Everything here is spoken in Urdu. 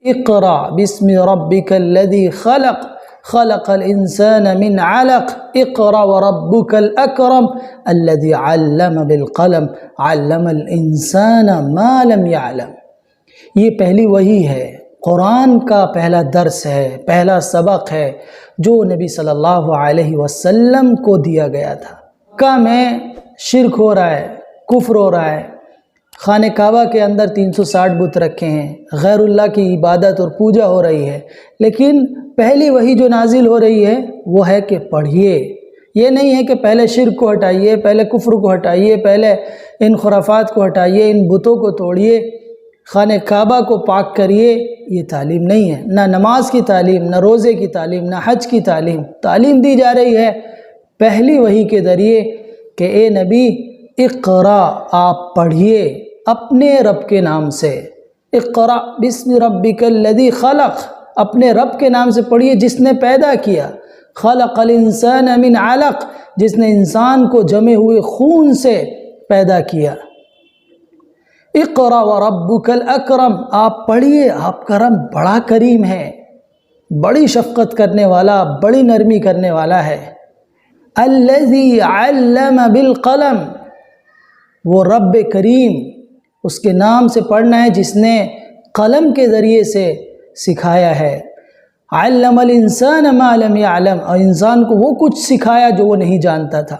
اقرأ بسم ربک الذی خلق خلق الانسان من علق اقرأ وربک الاکرم الذی علم بالقلم علم الانسان ما لم يعلم۔ یہ پہلی وحی ہے، قرآن کا پہلا درس ہے، پہلا سبق ہے جو نبی صلی اللہ علیہ وسلم کو دیا گیا تھا۔ مکہ میں شرک ہو رہا ہے، کفر ہو رہا ہے، خانہ کعبہ کے اندر 360 بت رکھے ہیں، غیر اللہ کی عبادت اور پوجا ہو رہی ہے، لیکن پہلی وحی جو نازل ہو رہی ہے وہ ہے کہ پڑھیے۔ یہ نہیں ہے کہ پہلے شرک کو ہٹائیے، پہلے کفر کو ہٹائیے، پہلے ان خرافات کو ہٹائیے، ان بتوں کو توڑیے، خانہ کعبہ کو پاک کریے۔ یہ تعلیم نہیں ہے، نہ نماز کی تعلیم، نہ روزے کی تعلیم، نہ حج کی تعلیم۔ تعلیم دی جا رہی ہے پہلی وحی کے ذریعے کہ اے نبی اقرا، آپ پڑھیے اپنے رب کے نام سے۔ اقرا بسم ربک الذی خلق، اپنے رب کے نام سے پڑھیے جس نے پیدا کیا۔ خلق الانسان من علق، جس نے انسان کو جمے ہوئے خون سے پیدا کیا۔ اقرأ وربک الاکرم، آپ پڑھیے، آپ کا رب بڑا کریم ہے، بڑی شفقت کرنے والا، بڑی نرمی کرنے والا ہے۔ الذی علم بالقلم، وہ رب کریم، اس کے نام سے پڑھنا ہے جس نے قلم کے ذریعے سے سکھایا ہے۔ علم الانسان ما لم يعلم، اور انسان کو وہ کچھ سکھایا جو وہ نہیں جانتا تھا۔